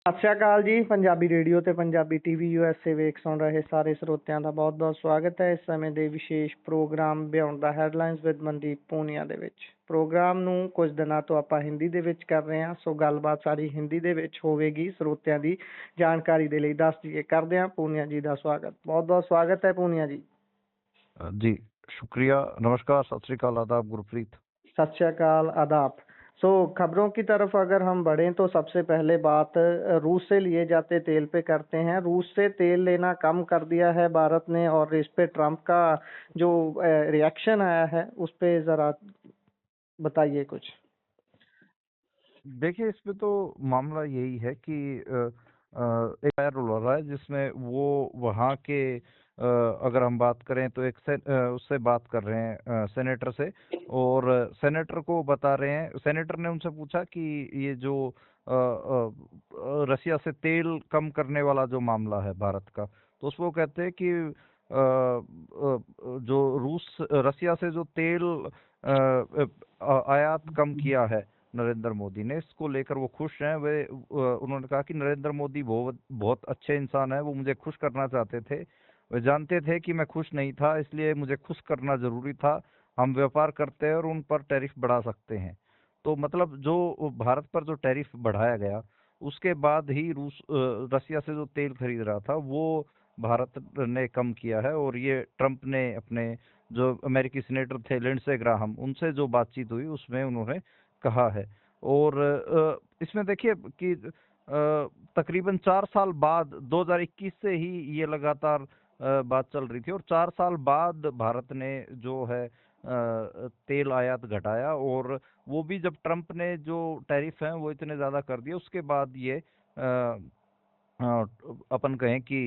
ਸਤਿ ਸ਼੍ਰੀ ਅਕਾਲ ਜੀ। ਪੰਜਾਬੀ ਰੇਡੀਓ ਤੇ ਪੰਜਾਬੀ ਟੀਵੀ USA ਵੇਖ ਸੁਣ ਰਹੇ ਸਾਰੇ ਸਰੋਤਿਆਂ ਦਾ ਬਹੁਤ-ਬਹੁਤ ਸਵਾਗਤ ਹੈ। ਇਸ ਸਮੇਂ ਦੇ ਵਿਸ਼ੇਸ਼ programme beyond the headlines with Mandeep Punia ਦੇ ਵਿੱਚ। ਪ੍ਰੋਗਰਾਮ ਨੂੰ ਕੁਝ ਦਿਨਾਂ ਤੋਂ ਆਪਾਂ ਹਿੰਦੀ ਦੇ ਵਿੱਚ ਕਰ ਰਹੇ ਹਾਂ, ਸੋ ਗੱਲਬਾਤ ਸਾਰੀ ਹਿੰਦੀ ਦੇ ਵਿੱਚ ਹੋਵੇਗੀ। ਸਰੋਤਿਆਂ ਦੀ ਜਾਣਕਾਰੀ ਦੇ ਲਈ ਦੱਸ ਦਈਏ ਕਰਦੇ ਹਾਂ ਪੂਨੀਆ ਜੀ ਦਾ ਸਵਾਗਤ। ਬਹੁਤ-ਬਹੁਤ ਸਵਾਗਤ ਹੈ ਪੂਨੀਆ ਜੀ। जी शुक्रिया, नमस्कार, सत श्री अकाल, आदाब गुरप्रीत। सत श्री अकाल, आदाब। सो खबरों की तरफ अगर हम बढ़ें तो सबसे पहले बात रूस से लिए जाते तेल पे करते हैं। रूस से तेल लेना कम कर दिया है भारत ने, और इस पे ट्रम्प का जो रिएक्शन आया है उस पे जरा बताइए कुछ। देखिए, इसमें तो मामला यही है कि एक वायरल हो रहा है जिसमें वो वहाँ के अगर हम बात करें तो उससे बात कर रहे हैं सेनेटर से, और सेनेटर को बता रहे हैं, सेनेटर ने उनसे पूछा कि ये जो रसिया से तेल कम करने वाला जो मामला है भारत का, तो उसको कहते हैं कि जो रसिया से जो तेल आयात कम किया है नरेंद्र मोदी ने, इसको लेकर वो खुश हैं। वे उन्होंने कहा कि नरेंद्र मोदी बहुत अच्छे इंसान है, वो मुझे खुश करना चाहते थे। वे जानते थे कि मैं खुश नहीं था, इसलिए मुझे खुश करना जरूरी था। हम व्यापार करते हैं और उन पर टैरिफ बढ़ा सकते हैं। तो मतलब जो भारत पर जो टैरिफ बढ़ाया गया, उसके बाद ही रसिया से जो तेल खरीद रहा था वो भारत ने कम किया है। और ये ट्रंप ने अपने जो अमेरिकी सीनेटर थे लिंडसे ग्राहम, उनसे जो बातचीत हुई उसमें उन्होंने कहा है। और इसमें देखिए कि तकरीबन 4 साल बाद 2021 से ही ये लगातार बात चल रही थी, और 4 साल बाद भारत ने जो है तेल आयात घटाया, और वो भी जब ट्रंप ने जो टैरिफ हैं वो इतने ज्यादा कर दिए, उसके बाद ये अपन कहें कि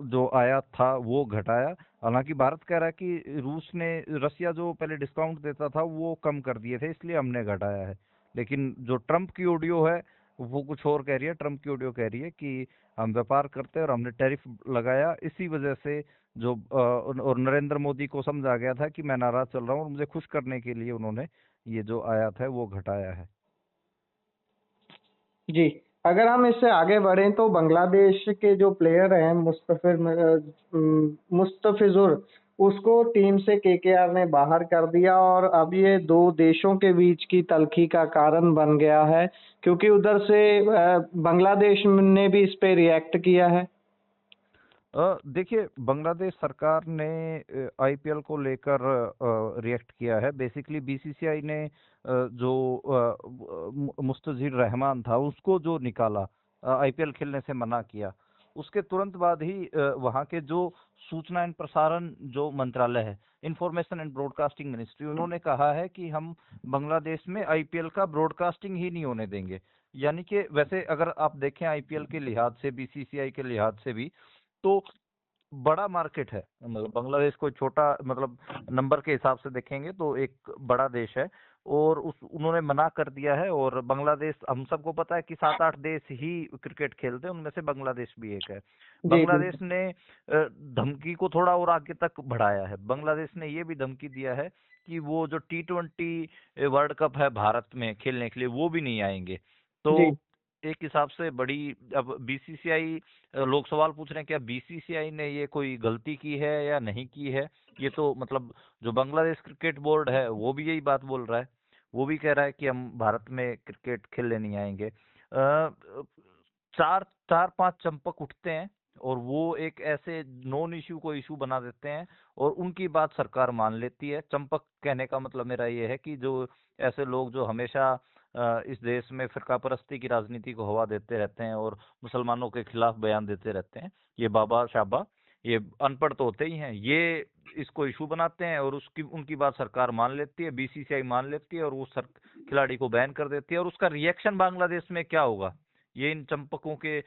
जो आयात था वो घटाया। हालांकि भारत कह रहा है कि रसिया जो पहले डिस्काउंट देता था वो कम कर दिए थे, इसलिए हमने घटाया है। लेकिन जो ट्रंप की ऑडियो है वो कुछ और कह रही है। ट्रंप की ऑडियो कह रही है कि हम व्यापार करते हैं और हमने टैरिफ लगाया, इसी वजह से जो और नरेंद्र मोदी को समझा गया था कि मैं नाराज चल रहा हूँ, और मुझे खुश करने के लिए उन्होंने ये जो आयात है वो घटाया है। जी, अगर हम इससे आगे बढ़ें तो बांग्लादेश के जो प्लेयर हैं मुस्तफिजुर, उसको टीम से केकेआर ने बाहर कर दिया, और अब ये दो देशों के बीच की तल्खी का कारण बन गया है, क्योंकि उधर से बांग्लादेश ने भी इस पे रिएक्ट किया है। देखिए, बांग्लादेश सरकार ने आईपीएल को लेकर रिएक्ट किया है। बेसिकली बीसीसीआई ने जो मुस्तजीर रहमान था उसको जो निकाला, आईपीएल खेलने से मना किया, उसके तुरंत बाद ही वहाँ के जो सूचना एवं प्रसारण जो मंत्रालय है, इंफॉर्मेशन एंड ब्रॉडकास्टिंग मिनिस्ट्री, उन्होंने कहा है कि हम बांग्लादेश में आईपीएल का ब्रॉडकास्टिंग ही नहीं होने देंगे। यानी कि वैसे अगर आप देखें आईपीएल के लिहाज से, बीसीसीआई के लिहाज से भी, तो बड़ा मार्केट है। मतलब बांग्लादेश कोई छोटा, मतलब नंबर के हिसाब से देखेंगे तो एक बड़ा देश है, और उन्होंने मना कर दिया है। और बांग्लादेश, हम सबको पता है कि 7-8 देश ही क्रिकेट खेलते हैं, उनमें से बांग्लादेश भी एक है। बांग्लादेश ने धमकी को थोड़ा और आगे तक बढ़ाया है। बांग्लादेश ने ये भी धमकी दिया है कि वो जो T20 वर्ल्ड कप है भारत में खेलने के लिए, वो भी नहीं आएंगे। तो एक हिसाब से बड़ी, अब बीसीसीआई, लोग सवाल पूछ रहे हैं क्या बीसीसीआई ने ये कोई गलती की है या नहीं की है। ये तो मतलब जो बांग्लादेश क्रिकेट बोर्ड है वो भी यही बात बोल रहा है, वो भी कह रहा है कि हम भारत में क्रिकेट खेलने नहीं आएंगे। 4-5 चंपक उठते हैं और वो एक ऐसे नॉन इश्यू को इशू बना देते हैं, और उनकी बात सरकार मान लेती है। चंपक कहने का मतलब मेरा ये है कि जो ऐसे लोग जो हमेशा इस देश में फिरका परस्ती की राजनीति को हवा देते रहते हैं और मुसलमानों के खिलाफ बयान देते रहते हैं, ये बाबा शाबा, ये अनपढ़ तो होते ही हैं, ये इसको इशू बनाते हैं, और उनकी बात सरकार मान लेती है, बीसीसीआई मान लेती है, और वो खिलाड़ी को बैन कर देती है। और उसका रिएक्शन बांग्लादेश में क्या होगा ये इन चंपकों के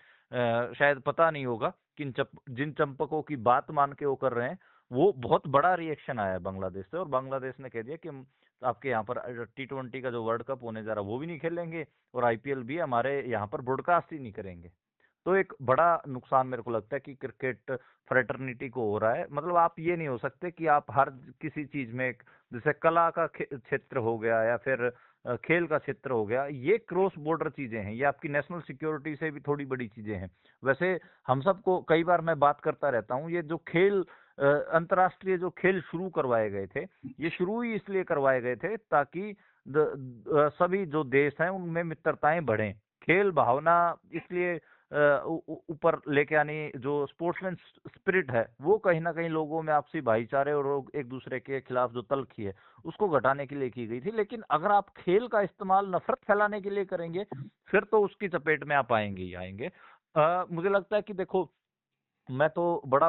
शायद पता नहीं होगा कि जिन चंपकों की बात मान के वो कर रहे हैं, वो बहुत बड़ा रिएक्शन आया है बांग्लादेश से। और बांग्लादेश ने कह दिया कि हम आपके यहाँ पर T20 का जो वर्ल्ड कप होने जा रहा है वो भी नहीं खेलेंगे, और आईपीएल भी हमारे यहाँ पर ब्रॉडकास्ट ही नहीं करेंगे। तो एक बड़ा नुकसान मेरे को लगता है कि क्रिकेट फ्रेटर्निटी को हो रहा है। मतलब आप ये नहीं हो सकते कि आप हर किसी चीज में, जैसे कला का क्षेत्र हो गया या फिर खेल का क्षेत्र हो गया, ये क्रॉस बॉर्डर चीजें हैं, ये आपकी नेशनल सिक्योरिटी से भी थोड़ी बड़ी चीजें हैं। वैसे हम सबको कई बार मैं बात करता रहता हूँ, ये जो खेल अंतर्राष्ट्रीय जो खेल शुरू करवाए गए थे, ये शुरू ही इसलिए करवाए गए थे ताकि सभी जो देश हैं उनमें मित्रताएं बढ़ें। खेल भावना इसलिए ऊपर लेके आनी, जो स्पोर्ट्समैन स्पिरिट है वो कहीं ना कहीं लोगों में आपसी भाईचारे और एक दूसरे के खिलाफ जो तल्खी है उसको घटाने के लिए की गई थी। लेकिन अगर आप खेल का इस्तेमाल नफरत फैलाने के लिए करेंगे फिर तो उसकी चपेट में आप आएंगे ही आएंगे। मुझे लगता है कि देखो, मैं तो बड़ा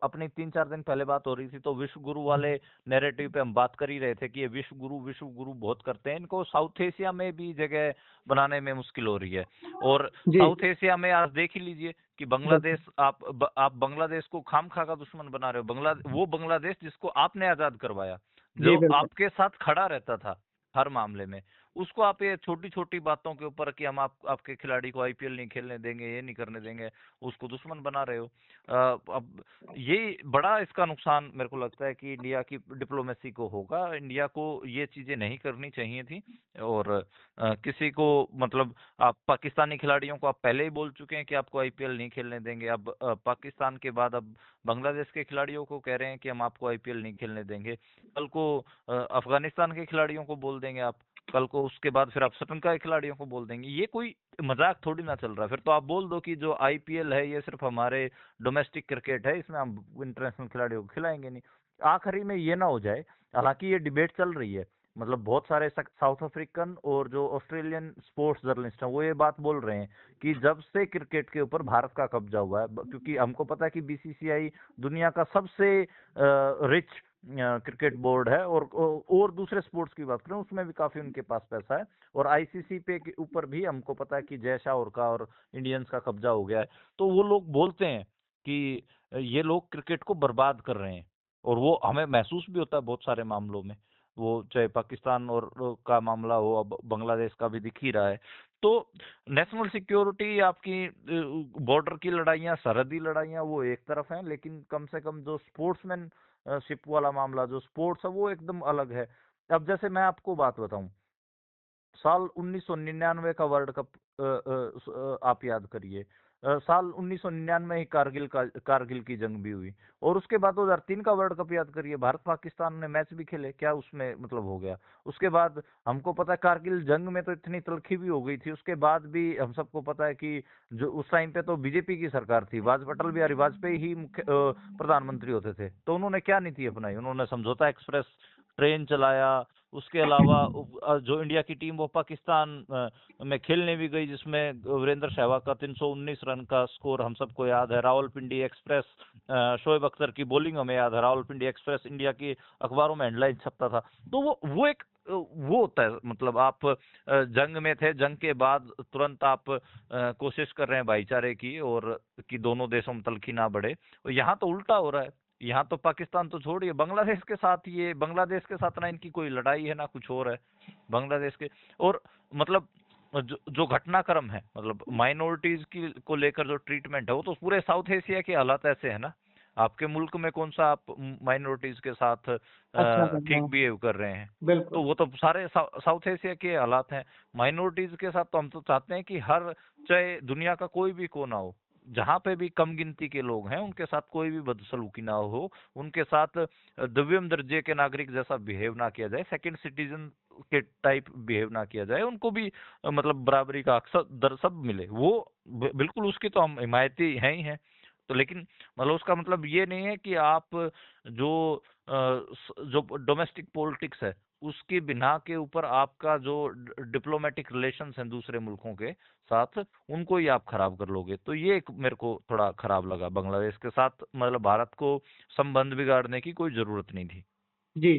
अपनी 3-4 दिन पहले बात हो रही थी तो विश्व गुरु वाले नैरेटिव पे हम बात कर ही रहे थे कि ये विश्व गुरु बहुत करते हैं, इनको साउथ एशिया में भी जगह बनाने में मुश्किल हो रही है। और जी साउथ एशिया में आज देख ही लीजिए कि बांग्लादेश, बिल्कुल। आप बांग्लादेश को खामखा का दुश्मन बना रहे हो। वो बांग्लादेश जिसको आपने आजाद करवाया, जी जो बिल्कुल। आपके साथ खड़ा रहता था हर मामले में, उसको आप ये छोटी छोटी बातों के ऊपर कि हम आपके खिलाड़ी को आईपीएल नहीं खेलने देंगे, ये नहीं करने देंगे, उसको दुश्मन बना रहे हो। अब ये बड़ा इसका नुकसान मेरे को लगता है कि इंडिया की डिप्लोमेसी को होगा। इंडिया को ये चीजें नहीं करनी चाहिए थी। और किसी को मतलब, आप पाकिस्तानी खिलाड़ियों को आप पहले ही बोल चुके हैं कि आपको आईपीएल नहीं खेलने देंगे। अब पाकिस्तान के बाद अब बांग्लादेश के खिलाड़ियों को कह रहे हैं कि हम आपको आईपीएल नहीं खेलने देंगे। कल को अफगानिस्तान के खिलाड़ियों को बोल देंगे आप, कल को उसके बाद फिर आप श्रीलंका के खिलाड़ियों को बोल देंगे। ये कोई मजाक थोड़ी ना चल रहा है। फिर तो आप बोल दो कि जो आईपीएल है ये सिर्फ हमारे डोमेस्टिक क्रिकेट है, इसमें हम इंटरनेशनल खिलाड़ियों को खिलाएंगे नहीं। आखिरी में ये ना हो जाए, हालांकि ये डिबेट चल रही है, मतलब बहुत सारे साउथ अफ्रीकन और जो ऑस्ट्रेलियन स्पोर्ट्स जर्नलिस्ट हैं वो ये बात बोल रहे हैं कि जब से क्रिकेट के ऊपर भारत का कब्जा हुआ है, क्योंकि हमको पता है कि बीसीसीआई दुनिया का सबसे रिच क्रिकेट बोर्ड है, और दूसरे स्पोर्ट्स की बात करें उसमें भी काफी उनके पास पैसा है, और आईसीसी पे के ऊपर भी हमको पता है कि जय शाह और इंडियंस का कब्जा हो गया है। तो वो लोग बोलते हैं कि ये लोग क्रिकेट को बर्बाद कर रहे हैं, और वो हमें महसूस भी होता है बहुत सारे मामलों में, वो चाहे पाकिस्तान और का मामला हो, अब बांग्लादेश का भी दिख ही रहा है। तो नेशनल सिक्योरिटी, आपकी बॉर्डर की लड़ाइयाँ, सरहदी लड़ाइयाँ वो एक तरफ हैं, लेकिन कम से कम जो स्पोर्ट्समैन शिप वाला मामला, जो स्पोर्ट्स है वो एकदम अलग है। अब जैसे मैं आपको बात बताऊं, साल 1999 का वर्ल्ड कप आप याद करिए। साल 1999 ही कारगिल की जंग भी हुई, और उसके बाद 2003 का वर्ल्ड कप याद करिए, भारत पाकिस्तान ने मैच भी खेले, क्या उसमें मतलब हो गया। उसके बाद हमको पता है कारगिल जंग में तो इतनी तलखी भी हो गई थी, उसके बाद भी हम सबको पता है कि जो उस टाइम पे तो बीजेपी की सरकार थी, अटल बिहारी वाजपेयी ही मुख्य प्रधानमंत्री होते थे, तो उन्होंने क्या नीति अपनाई, उन्होंने समझौता एक्सप्रेस ट्रेन चलाया। उसके अलावा जो इंडिया की टीम वो पाकिस्तान में खेलने भी गई, जिसमें वीरेंद्र सहवाग का 319 रन का स्कोर हम सबको याद है। रावलपिंडी एक्सप्रेस, शोएब अख्तर की बॉलिंग हमें याद है। रावलपिंडी एक्सप्रेस इंडिया की अखबारों में हेडलाइन छपता था। तो वो एक वो होता है, मतलब आप जंग में थे, जंग के बाद तुरंत आप कोशिश कर रहे हैं भाईचारे की, और कि दोनों देशों में तलखी ना बढ़े। यहाँ तो उल्टा हो रहा है। यहाँ तो पाकिस्तान तो छोड़िए, बांग्लादेश के साथ, ये बांग्लादेश के साथ ना इनकी कोई लड़ाई है ना कुछ और है, बांग्लादेश के। और मतलब जो घटनाक्रम है, मतलब माइनॉरिटीज की को लेकर जो ट्रीटमेंट है, वो तो पूरे साउथ एशिया के हालात ऐसे है ना। आपके मुल्क में कौन सा आप माइनॉरिटीज के साथ अच्छा कर रहे ठीक हैं। बिहेव कर रहे हैं। तो बिल्कुल। वो तो सारे साउथ एशिया के हालात हैं। माइनॉरिटीज के साथ तो हम तो चाहते हैं कि हर, चाहे दुनिया का कोई भी कोना हो, जहाँ पे भी कम गिनती के लोग हैं उनके साथ कोई भी बदसलूकी ना हो, उनके साथ द्वितीय दर्जे के नागरिक जैसा बिहेव ना किया जाए, सेकंड सिटीजन के टाइप बिहेव ना किया जाए, उनको भी मतलब बराबरी का अक्सर सब मिले, वो बिल्कुल उसकी तो हम हिमायती हैं ही हैं। तो लेकिन मतलब उसका मतलब ये नहीं है कि आप जो जो डोमेस्टिक पॉलिटिक्स है उसकी बिना के ऊपर आपका जो डिप्लोमेटिक रिलेशंस हैं दूसरे मुल्कों के साथ, उनको ही आप खराब कर लोगे। तो ये एक मेरे को थोड़ा खराब लगा बांग्लादेश के साथ, मतलब भारत को संबंध बिगाड़ने की कोई जरूरत नहीं थी। जी,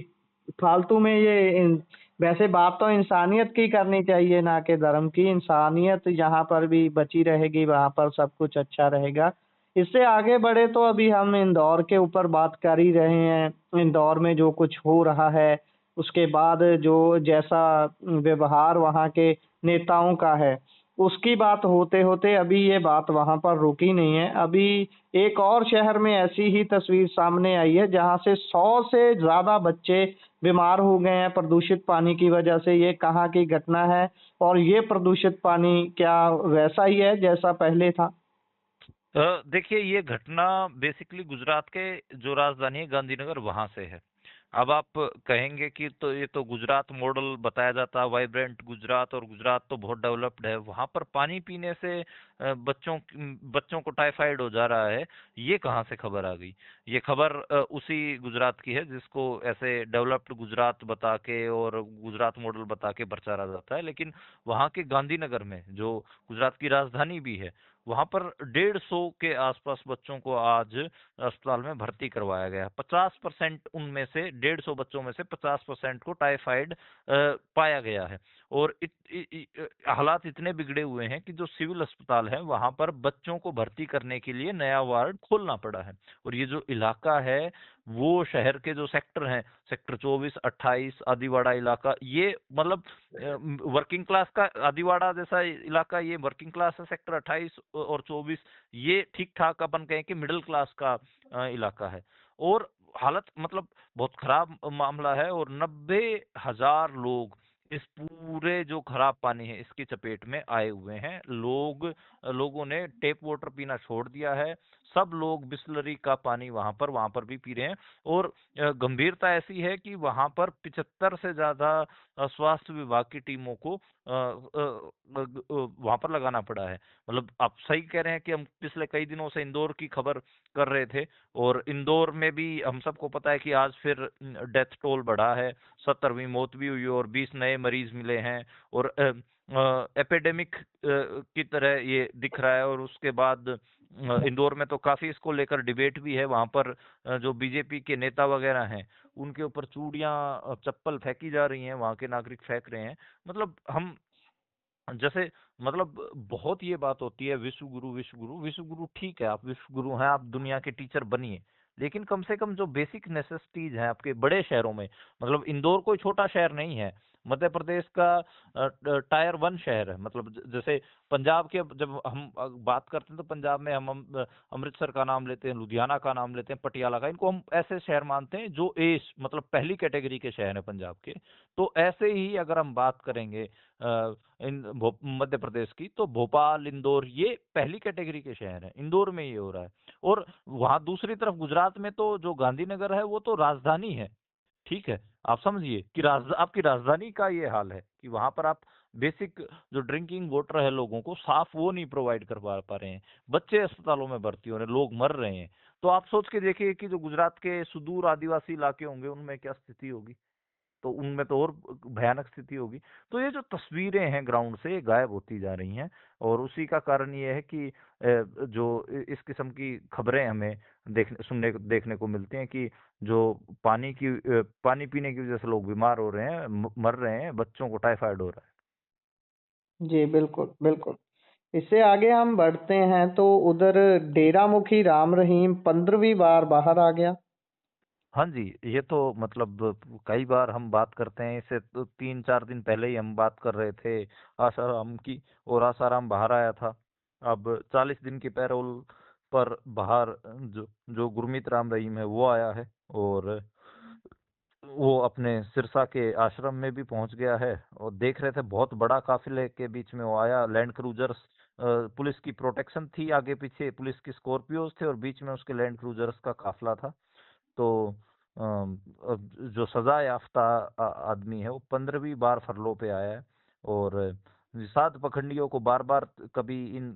फालतू में वैसे बात तो इंसानियत की करनी चाहिए ना कि धर्म की। इंसानियत जहाँ पर भी बची रहेगी वहाँ पर सब कुछ अच्छा रहेगा। इससे आगे बढ़े तो अभी हम इंदौर के ऊपर बात कर ही रहे हैं। इंदौर में जो कुछ हो रहा है, उसके बाद जो जैसा व्यवहार वहाँ के नेताओं का है, उसकी बात होते-होते अभी ये बात वहाँ पर रुकी नहीं है। अभी एक और शहर में ऐसी ही तस्वीर सामने आई है जहाँ से 100 से ज़्यादा बच्चे बीमार हो गए हैं प्रदूषित पानी की वजह से। ये कहाँ की घटना है और ये प्रदूषित पानी क्या वैसा ही है जैसा पहले था? देखिए, ये घटना बेसिकली गुजरात के जो राजधानी है गांधीनगर वहां से है। अब आप कहेंगे कि तो ये तो गुजरात मॉडल बताया जाता है, वाइब्रेंट गुजरात, और गुजरात तो बहुत डेवलप्ड है, वहां पर पानी पीने से बच्चों को टाइफाइड हो जा रहा है। ये कहाँ से खबर आ गई? ये खबर उसी गुजरात की है जिसको ऐसे डेवलप्ड गुजरात बता के और गुजरात मॉडल बता के प्रचारा जाता है। लेकिन वहां के गांधीनगर में, जो गुजरात की राजधानी भी है, वहां पर 150 के आसपास बच्चों को आज अस्पताल में भर्ती करवाया गया। 50% उनमें से, 150 बच्चों में से 50% को टाइफाइड पाया गया है। और हालात इतने बिगड़े हुए हैं कि जो सिविल अस्पताल है वहां पर बच्चों को भर्ती करने के लिए नया वार्ड खोलना पड़ा है। और ये जो इलाका है, वो शहर के जो सेक्टर हैं, सेक्टर 24, 28, आदिवाड़ा इलाका, ये मतलब वर्किंग क्लास का, आदिवाड़ा जैसा इलाका ये वर्किंग क्लास है। सेक्टर 28 और 24 ये ठीक ठाक अपन कहें कि मिडिल क्लास का इलाका है। और हालत मतलब बहुत खराब मामला है। और 90,000 लोग इस पूरे जो खराब पानी है इसकी चपेट में आए हुए हैं। लोगों ने टेप वाटर पीना छोड़ दिया है। सब लोग बिस्लरी का पानी वहां पर भी पी रहे हैं। और गंभीरता ऐसी है कि वहां पर 75 से ज्यादा स्वास्थ्य विभाग की टीमों को वहां पर लगाना पड़ा है। मतलब आप सही कह रहे हैं कि हम पिछले कई दिनों से इंदौर की खबर कर रहे थे, और इंदौर में भी हम सबको पता है कि आज फिर डेथ टोल बढ़ा है। 70वीं मौत भी हुई और 20 नए मरीज मिले हैं। और एपिडेमिक की तरह ये दिख रहा है। और उसके बाद इंदौर में तो काफी इसको लेकर डिबेट भी है। वहां पर जो बीजेपी के नेता वगैरह हैं उनके ऊपर चूड़ियां, चप्पल फेंकी जा रही हैं, वहां के नागरिक फेंक रहे हैं। मतलब हम जैसे मतलब बहुत ये बात होती है, विश्व गुरु विश्व गुरु विश्व गुरु, ठीक है, आप विश्व गुरु हैं, आप दुनिया के टीचर बनिए। लेकिन कम से कम जो बेसिक नेसेसिटीज हैं आपके बड़े शहरों में, मतलब इंदौर कोई छोटा शहर नहीं है, मध्य प्रदेश का टायर 1 शहर है। मतलब जैसे पंजाब के जब हम बात करते हैं तो पंजाब में हम अमृतसर का नाम लेते हैं, लुधियाना का नाम लेते हैं, पटियाला का, इनको हम ऐसे शहर मानते हैं जो एस मतलब पहली कैटेगरी के शहर हैं पंजाब के। तो ऐसे ही अगर हम बात करेंगे मध्य प्रदेश की, तो भोपाल, इंदौर ये पहली कैटेगरी के शहर हैं। इंदौर में ये हो रहा है। और वहां दूसरी तरफ गुजरात में तो जो गांधीनगर है वो तो राजधानी है। ठीक है, आप समझिए कि आपकी राजधानी का ये हाल है कि वहां पर आप बेसिक जो ड्रिंकिंग वाटर है लोगों को साफ, वो नहीं प्रोवाइड कर पा रहे हैं। बच्चे अस्पतालों में भर्ती हो रहे हैं, लोग मर रहे हैं। तो आप सोच के देखिए कि जो गुजरात के सुदूर आदिवासी इलाके होंगे उनमें क्या स्थिति होगी। तो उनमें तो और भयानक स्थिति होगी। तो ये जो तस्वीरें हैं ग्राउंड से, ये गायब होती जा रही हैं। और उसी का कारण ये है कि जो इस किस्म की खबरें हमें देखने को मिलती हैं कि जो पानी पीने की वजह से लोग बीमार हो रहे हैं, मर रहे हैं, बच्चों को टाइफाइड हो रहा है। जी, बिल्कुल, बिल्कुल। इससे आगे हम बढ़ते हैं तो उधर डेरा मुखी राम रहीम 15वीं बार बाहर आ गया। हाँ जी, ये तो मतलब कई बार हम बात करते हैं, इससे तो 3-4 दिन पहले ही हम बात कर रहे थे आसाराम की, और आसाराम बाहर आया था। अब 40 दिन की पैरोल पर बाहर जो जो गुरमीत राम रहीम है वो आया है। और वो अपने सिरसा के आश्रम में भी पहुंच गया है। और देख रहे थे बहुत बड़ा काफिले के बीच में वो आया, लैंड क्रूजर्स, पुलिस की प्रोटेक्शन थी, आगे पीछे पुलिस की स्कॉर्पियोज थे और बीच में उसके लैंड क्रूजर्स का काफिला था। तो जो सजा याफ्ता आदमी है वो 15वीं बार फरलो पे आया है। और 7 पखंडियों को बार बार, कभी इन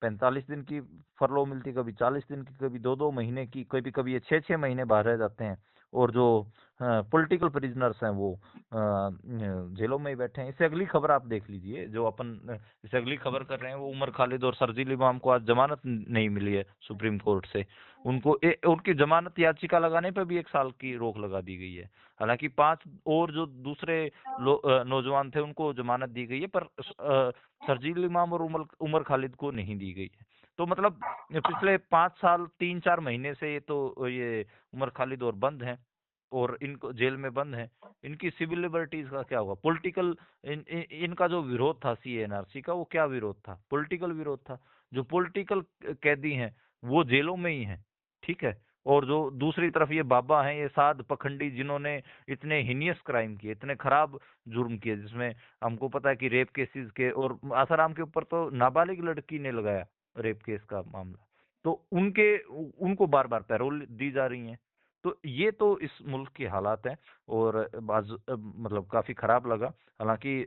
45 दिन की फरलो मिलती, कभी 40 दिन की, कभी 2-2 महीने की, कभी कभी ये 6-6 महीने बाहर रह जाते हैं। और जो पॉलिटिकल प्रिजनर्स हैं वो जेलों में ही बैठे हैं। इससे अगली खबर आप देख लीजिए, जो अपन इससे अगली खबर कर रहे हैं, वो उमर खालिद और शर्जील इमाम को आज जमानत नहीं मिली है सुप्रीम कोर्ट से। उनकी जमानत याचिका लगाने पर भी 1 साल की रोक लगा दी गई है। हालांकि 5 और जो दूसरे नौजवान थे उनको जमानत दी गई है, पर शर्जील इमाम और उमर खालिद को नहीं दी गई है। तो मतलब पिछले 5 साल 3-4 महीने से ये उमर खालिद और बंद हैं, और इनको जेल में बंद हैं। इनकी सिविल लिबर्टीज का क्या होगा? पॉलिटिकल, इनका जो विरोध था सीएनआरसी का, वो क्या विरोध था? पॉलिटिकल विरोध था। जो पॉलिटिकल कैदी हैं वो जेलों में ही हैं। ठीक है, और जो दूसरी तरफ ये बाबा हैं, ये साध पखंडी, जिन्होंने इतने हिनियस क्राइम किए, इतने खराब जुर्म किए, जिसमें हमको पता है कि रेप केसेस के, और आसाराम के ऊपर तो नाबालिग लड़की ने लगाया रेप केस का मामला, तो उनको बार बार पैरोल दी जा रही है। तो ये तो इस मुल्क के हालात हैं, और मतलब काफी खराब लगा। हालांकि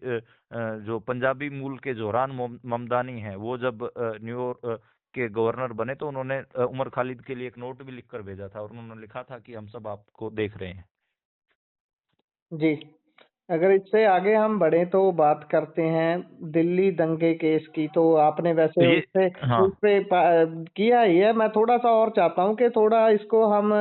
जो पंजाबी मूल के जोहरान ममदानी हैं, वो जब न्यूयॉर्क के गवर्नर बने तो उन्होंने उमर खालिद के लिए एक नोट भी लिख कर भेजा था, और उन्होंने लिखा था कि हम सब आपको देख रहे हैं। जी। अगर इससे आगे हम बढ़े तो बात करते हैं दिल्ली दंगे केस की। तो आपने तो वैसे ये, उससे हाँ, उस पे किया ही है। मैं थोड़ा सा और चाहता हूँ कि थोड़ा इसको हम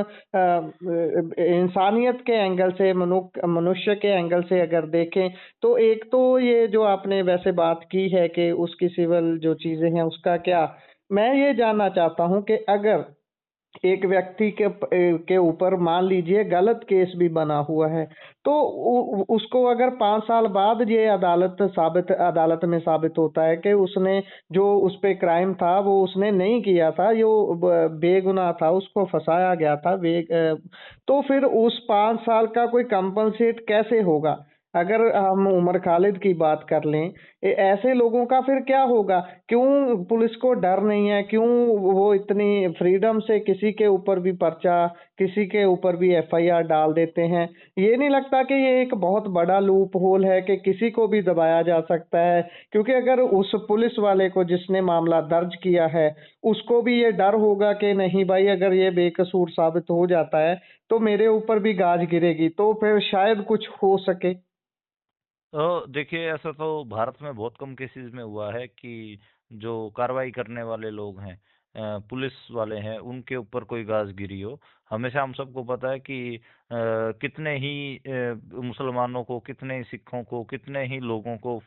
इंसानियत के एंगल से, मनुष्य के एंगल से अगर देखें, तो एक तो ये जो आपने वैसे बात की है कि उसकी सिविल जो चीजें हैं उसका क्या, मैं ये जानना चाहता हूँ कि अगर एक व्यक्ति के ऊपर मान लीजिए गलत केस भी बना हुआ है, तो उसको अगर 5 साल बाद ये अदालत में साबित होता है कि उसने जो उस पे क्राइम था वो उसने नहीं किया था, यो बेगुनाह था, उसको फंसाया गया था, तो फिर उस 5 साल का कोई कंपनसेट कैसे होगा? अगर हम उमर खालिद की बात कर लें, ऐसे लोगों का फिर क्या होगा? क्यों पुलिस को डर नहीं है? क्यों वो इतनी फ्रीडम से किसी के ऊपर भी पर्चा, किसी के ऊपर भी एफआईआर डाल देते हैं? ये नहीं लगता कि ये एक बहुत बड़ा लूप होल है कि किसी को भी दबाया जा सकता है? क्योंकि अगर उस पुलिस वाले को जिसने मामला दर्ज किया है, उसको भी ये डर होगा कि नहीं भाई, अगर ये बेकसूर साबित हो जाता है तो मेरे ऊपर भी गाज गिरेगी, तो फिर शायद कुछ हो सके। तो देखिए, ऐसा तो भारत में बहुत कम केसेस में हुआ है कि जो कार्रवाई करने वाले लोग हैं, पुलिस वाले हैं, उनके ऊपर कोई गाजगिरी हो। हमेशा हम सबको पता है कि कितने ही मुसलमानों को, कितने ही सिखों को, कितने ही लोगों को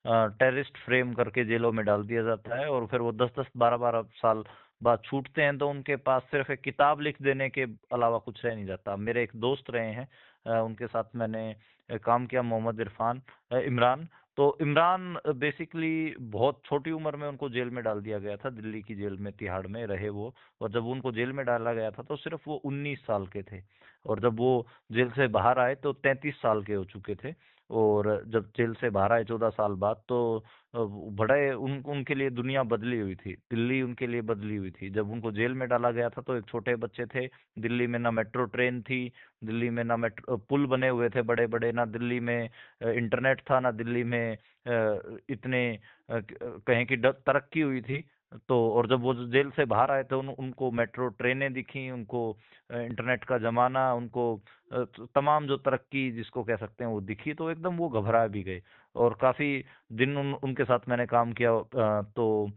टेररिस्ट फ्रेम करके जेलों में डाल दिया जाता है, और फिर वो 10-10, 12-12 साल बाद छूटते हैं, तो उनके पास सिर्फ एक किताब लिख देने के अलावा कुछ रह नहीं जाता। मेरे एक दोस्त रहे हैं, उनके साथ मैंने काम किया, मोहम्मद इमरान। तो इमरान बेसिकली बहुत छोटी उम्र में उनको जेल में डाल दिया गया था, दिल्ली की जेल में, तिहाड़ में रहे वो। और जब उनको जेल में डाला गया था तो सिर्फ वो 19 साल के थे, और जब वो जेल से बाहर आए तो 33 साल के हो चुके थे। और जब जेल से बाहर आए 14 साल बाद, तो बड़े उनके लिए दुनिया बदली हुई थी, दिल्ली उनके लिए बदली हुई थी। जब उनको जेल में डाला गया था तो एक छोटे बच्चे थे, दिल्ली में ना मेट्रो ट्रेन थी, दिल्ली में ना मेट्रो पुल बने हुए थे बड़े बड़े, ना दिल्ली में इंटरनेट था, ना दिल्ली में इतने कहें कि तरक्की हुई थी। तो और जब वो जेल से बाहर आए थे, उनको मेट्रो ट्रेनें दिखी, उनको इंटरनेट का जमाना, उनको तमाम जो तरक्की जिसको कह सकते हैं वो दिखी, तो एकदम वो घबरा भी गए। और काफी दिन उनके साथ मैंने काम किया, तो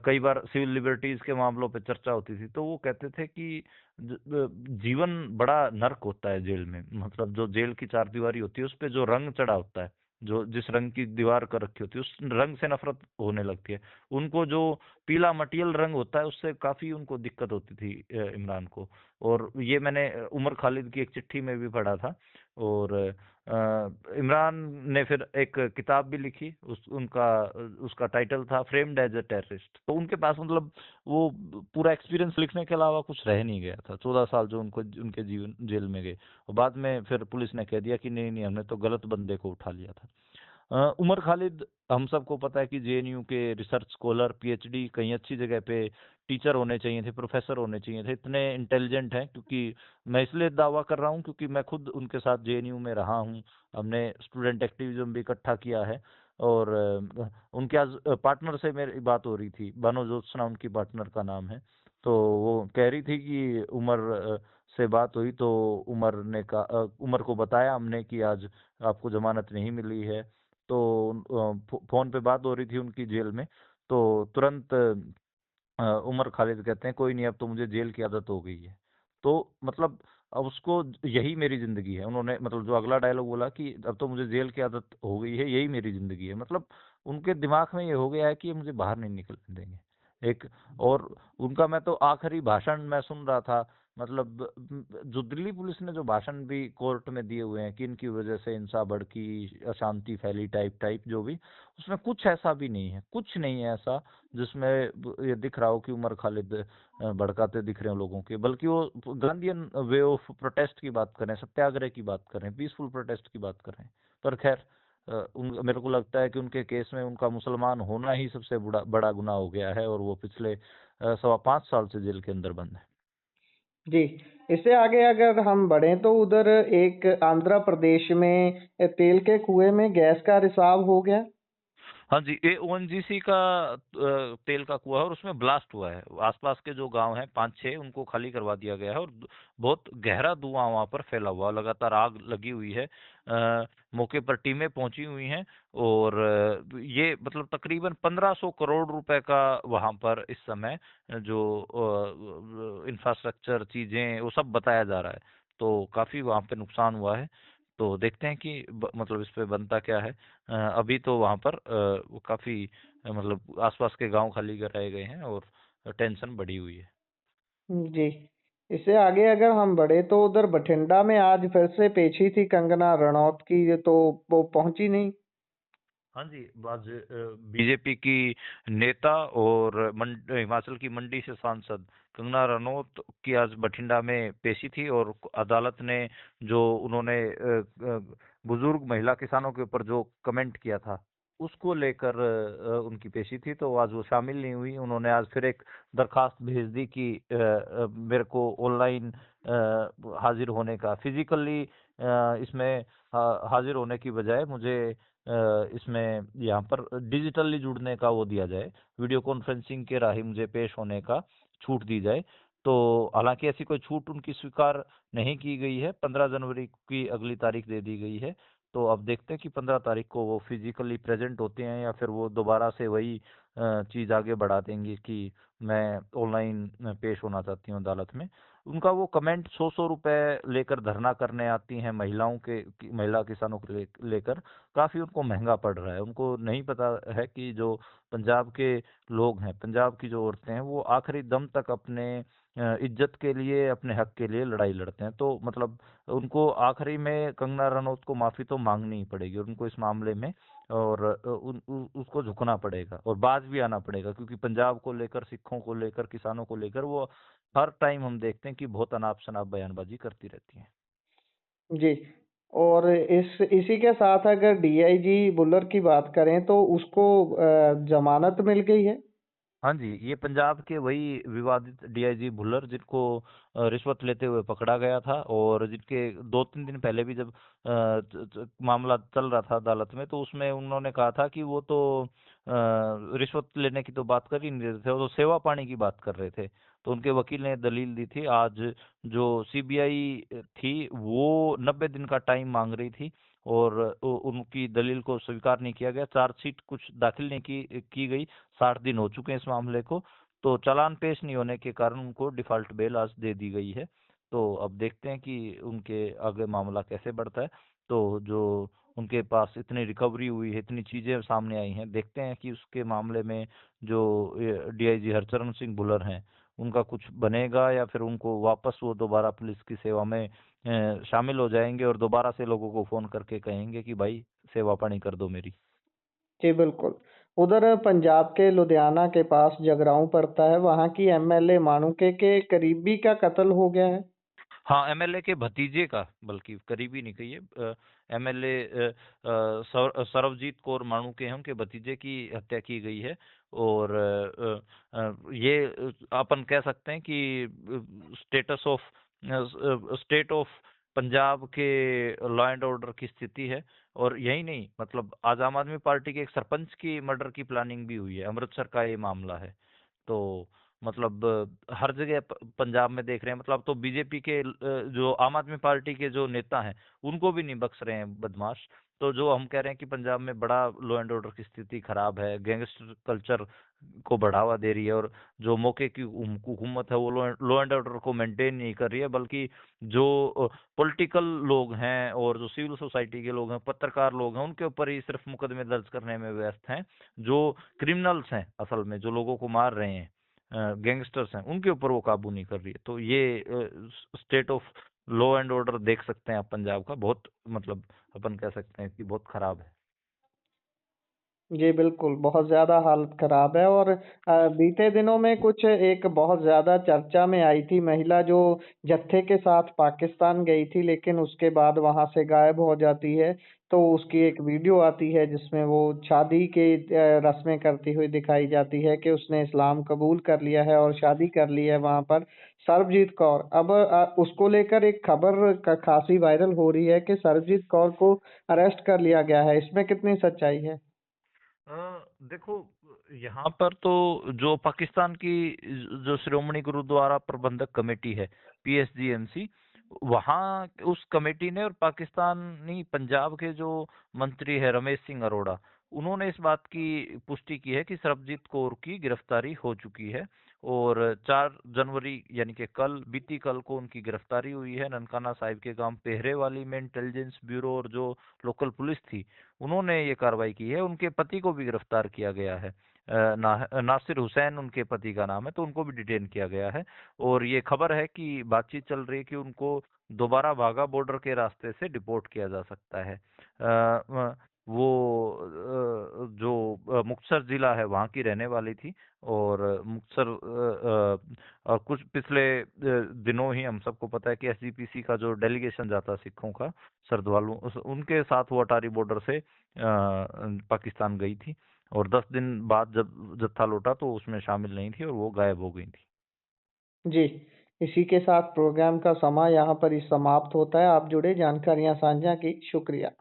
कई बार सिविल लिबर्टीज के मामलों पे चर्चा होती थी, तो वो कहते थे कि जीवन बड़ा नर्क होता है जेल में। मतलब जो जेल की चारदीवारी होती है उस पे जो रंग चढ़ा होता है, जो जिस रंग की दीवार कर रखी होती है, उस रंग से नफरत होने लगती है। उनको जो पीला मटियल रंग होता है उससे काफी उनको दिक्कत होती थी, इमरान को। और ये मैंने उमर खालिद की एक चिट्ठी में भी पढ़ा था। और इमरान ने फिर एक किताब भी लिखी, उसका टाइटल था फ्रेम्ड एज अ टेररिस्ट। तो उनके पास मतलब वो पूरा एक्सपीरियंस लिखने के अलावा कुछ रह नहीं गया था, 14 साल जो उनको उनके जीवन जेल में गए। और बाद में फिर पुलिस ने कह दिया कि नहीं नहीं, हमने तो गलत बंदे को उठा लिया था। उमर खालिद, हम सबको पता है कि जेएनयू के रिसर्च स्कॉलर, पीएचडी, कहीं अच्छी जगह पे टीचर होने चाहिए थे, प्रोफेसर होने चाहिए थे, इतने इंटेलिजेंट हैं। क्योंकि मैं इसलिए दावा कर रहा हूँ क्योंकि मैं खुद उनके साथ जेएनयू में रहा हूँ, हमने स्टूडेंट एक्टिविज्म भी इकट्ठा किया है। और उनके आज पार्टनर से मेरी बात हो रही थी, बानो ज्योत्सना उनकी पार्टनर का नाम है। तो वो कह रही थी कि उमर से बात हुई, तो उमर को बताया हमने कि आज आपको जमानत नहीं मिली है। तो फोन पे बात हो रही थी उनकी जेल में, तो तुरंत उमर खालिद कहते हैं कोई नहीं, अब तो मुझे जेल की आदत हो गई है। तो मतलब अब उसको यही मेरी जिंदगी है, उन्होंने मतलब जो अगला डायलॉग बोला कि अब तो मुझे जेल की आदत हो गई है, यही मेरी जिंदगी है। मतलब उनके दिमाग में ये हो गया है कि ये मुझे बाहर नहीं निकलने देंगे। एक और उनका, मैं तो आखिरी भाषण मैं सुन रहा था, मतलब जो दिल्ली पुलिस ने जो भाषण भी कोर्ट में दिए हुए हैं कि इनकी वजह से हिंसा भड़की, अशांति फैली, टाइप जो भी, उसमें कुछ ऐसा भी नहीं है, कुछ नहीं है ऐसा जिसमें ये दिख रहा हो कि उमर खालिद भड़काते दिख रहे हो लोगों के, बल्कि वो गांधीयन वे ऑफ प्रोटेस्ट की बात कर रहे हैं, सत्याग्रह की बात कर रहे हैं, पीसफुल प्रोटेस्ट की बात कर रहे हैं। पर खैर मेरे को लगता है कि उनके केस में उनका मुसलमान होना ही सबसे बड़ा बड़ा गुनाह हो गया है, और वो पिछले 5.25 साल से जेल के अंदर बंद है। जी, इससे आगे अगर हम बढ़ें तो उधर एक आंध्र प्रदेश में तेल के कुएं में गैस का रिसाव हो गया। हाँ जी, ये ओएनजीसी का तेल का कुआं है, और उसमें ब्लास्ट हुआ है। आसपास के जो गांव हैं 5-6, उनको खाली करवा दिया गया है, और बहुत गहरा धुआं वहां पर फैला हुआ, लगातार आग लगी हुई है। मौके पर टीमें पहुंची हुई हैं, और ये मतलब तकरीबन 1500 करोड़ रुपए का वहां पर इस समय जो इंफ्रास्ट्रक्चर चीजें वो सब बताया जा रहा है। तो काफी वहां पे नुकसान हुआ है। तो देखते हैं कि मतलब इस पे बनता क्या है। अभी तो वहां पर वो काफी मतलब आसपास के गांव खाली कराए गए हैं, और टेंशन बढ़ी हुई है। जी, इससे आगे अगर हम बढ़े तो उधर बठिंडा में आज फिर से पेशी थी कंगना रनौत की, तो वो पहुंची नहीं। हाँ जी, आज बीजेपी की नेता और हिमाचल की मंडी से सांसद कंगना रनौत की आज बठिंडा में पेशी थी, और अदालत ने जो उन्होंने बुजुर्ग महिला किसानों के ऊपर जो कमेंट किया था, उसको लेकर उनकी पेशी थी, तो आज वो शामिल नहीं हुई। उन्होंने आज फिर एक दरखास्त भेज दी कि मेरे को ऑनलाइन हाजिर होने का, फिजिकली इसमें हाजिर होने की बजाय मुझे इसमें यहाँ पर डिजिटली जुड़ने का वो दिया जाए, वीडियो कॉन्फ्रेंसिंग के राही मुझे पेश होने का छूट दी जाए। तो हालांकि ऐसी कोई छूट उनकी स्वीकार नहीं की गई है, 15 जनवरी की अगली तारीख दे दी गई है। तो अब देखते हैं कि 15 तारीख को वो फिजिकली प्रेजेंट होते हैं, या फिर वो दोबारा से वही चीज आगे बढ़ा देंगे कि मैं ऑनलाइन पेश होना चाहती हूँ अदालत में। उनका वो कमेंट 100-100 रुपए लेकर धरना करने आती हैं महिलाओं के महिला किसानों को लेकर, काफी उनको महंगा पड़ रहा है। उनको नहीं पता है कि जो पंजाब के लोग हैं, पंजाब की जो औरतें हैं, वो आखिरी दम तक अपने इज्जत के लिए, अपने हक के लिए लड़ाई लड़ते हैं। तो मतलब उनको आखिरी में कंगना रनौत को माफी तो मांगनी ही पड़ेगी, और उनको इस मामले में और उसको झुकना पड़ेगा, और बाज भी आना पड़ेगा, क्योंकि पंजाब को लेकर, सिखों को लेकर, किसानों को लेकर वो हर टाइम हम देखते हैं कि बहुत अनाप शनाप बयानबाजी करती रहती है। जी, और इसी के साथ अगर डीआईजी बुल्लर की बात करें तो उसको जमानत मिल गई है। हाँ जी, ये पंजाब के वही विवादित डीआईजी भुल्लर, जिनको रिश्वत लेते हुए पकड़ा गया था, और जिनके 2-3 दिन पहले भी जब मामला चल रहा था अदालत में, तो उसमें उन्होंने कहा था कि वो तो रिश्वत लेने की तो बात कर ही नहीं रहे थे, वो तो सेवा पानी की बात कर रहे थे। तो उनके वकील ने दलील दी थी। आज जो सीबीआई थी वो 90 दिन का टाइम मांग रही थी, और उनकी दलील को स्वीकार नहीं किया गया, चार्जशीट कुछ दाखिल नहीं की गई। 60 दिन हो चुके हैं इस मामले को, तो चालान पेश नहीं होने के कारण उनको डिफॉल्ट बेल आज दे दी गई है। तो अब देखते हैं कि उनके आगे मामला कैसे बढ़ता है। तो जो उनके पास इतनी रिकवरी हुई है, इतनी चीजें सामने आई हैं, देखते हैं कि उसके मामले में जो डीआईजी हरचरण सिंह भुल्लर हैं, उनका कुछ बनेगा, या फिर उनको वापस वो दोबारा पुलिस की सेवा में शामिल हो जाएंगे, और दोबारा से लोगों को फोन करके कहेंगे कि भाई सेवा पानी कर दो मेरी। जी बिल्कुल। उधर पंजाब के लुधियाना के पास जगराऊं पड़ता है, वहाँ की एमएलए माणूके के करीबी का कत्ल हो गया है। हाँ, एमएलए के भतीजे का, बल्कि करीबी नहीं कहिए, एमएलए सरबजीत कौर माणूके हैं, उनके भतीजे की हत्या की गई है। और ये अपन कह सकते हैं कि स्टेट ऑफ पंजाब के लॉ एंड ऑर्डर की स्थिति है। और यही नहीं, मतलब आज आम आदमी पार्टी के एक सरपंच की मर्डर की प्लानिंग भी हुई है, अमृतसर का ये मामला है। तो मतलब हर जगह पंजाब में देख रहे हैं, मतलब तो बीजेपी के जो आम आदमी पार्टी के जो नेता हैं, उनको भी नहीं बख्श रहे हैं बदमाश। तो जो हम कह रहे हैं कि पंजाब में बड़ा लॉ एंड ऑर्डर की स्थिति खराब है, गैंगस्टर कल्चर को बढ़ावा दे रही है, और जो मौके की हुकूमत है वो लॉ एंड ऑर्डर को मेंटेन नहीं कर रही है, बल्कि जो पॉलिटिकल लोग हैं और जो सिविल सोसाइटी के लोग हैं, पत्रकार लोग हैं, उनके ऊपर ही सिर्फ मुकदमे दर्ज करने में व्यस्त हैं। जो क्रिमिनल्स हैं असल में, जो लोगों को मार रहे हैं, गैंगस्टर्स हैं उनके ऊपर वो काबू नहीं कर रही है। तो ये state of law and order देख सकते हैं आप पंजाब का, बहुत मतलब अपन कह सकते हैं कि बहुत खराब है। जी, बिल्कुल, बहुत ज़्यादा हालत ख़राब है और बीते दिनों में कुछ एक बहुत ज़्यादा चर्चा में आई थी महिला जो जत्थे के साथ पाकिस्तान गई थी, लेकिन उसके बाद वहाँ से गायब हो जाती है। तो उसकी एक वीडियो आती है जिसमें वो शादी के रस्में करती हुई दिखाई जाती है कि उसने इस्लाम कबूल कर लिया है और शादी कर ली है वहाँ पर सरबजीत कौर। अब उसको लेकर एक खबर क खासी वायरल हो रही है कि सरबजीत कौर को अरेस्ट कर लिया गया है, इसमें कितनी सच्चाई है? देखो, यहाँ पर तो जो पाकिस्तान की जो श्रोमणी गुरुद्वारा प्रबंधक कमेटी है, पीएसजीएमसी, वहाँ उस कमेटी ने और पाकिस्तानी पंजाब के जो मंत्री है रमेश सिंह अरोड़ा, उन्होंने इस बात की पुष्टि की है कि सरबजीत कौर की गिरफ्तारी हो चुकी है और 4 जनवरी यानी कि बीती कल को उनकी गिरफ्तारी हुई है। ननकाना साहिब के गांव पेहरेवाली में इंटेलिजेंस ब्यूरो और जो लोकल पुलिस थी, उन्होंने ये कार्रवाई की है। उनके पति को भी गिरफ्तार किया गया है। नासिर हुसैन उनके पति का नाम है, तो उनको भी डिटेन किया गया है। और ये खबर है कि बातचीत चल रही है कि उनको दोबारा वाघा बॉर्डर के रास्ते से डिपोर्ट किया जा सकता है। वो जो मुक्तसर जिला है वहाँ की रहने वाली थी और मुक्तसर और कुछ पिछले दिनों ही हम सबको पता है कि एसजीपीसी का जो डेलीगेशन जाता सिखों का सरदवालू उनके साथ वो अटारी बॉर्डर से पाकिस्तान गई थी और 10 दिन बाद जब जत्था लौटा तो उसमें शामिल नहीं थी और वो गायब हो गई थी। जी, इसी के साथ प्रोग्राम का समय यहाँ पर ही समाप्त होता है। आप जुड़े, जानकारियाँ साझा की, शुक्रिया।